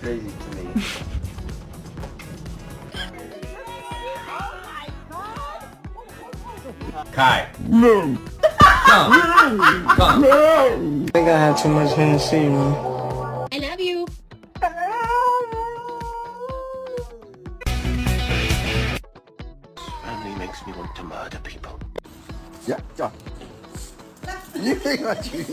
crazy to me. Kai. No. Come. Come. I think I had too much Hennessy, man. I love you. Only makes me want to murder people. Yeah, yeah. You think what you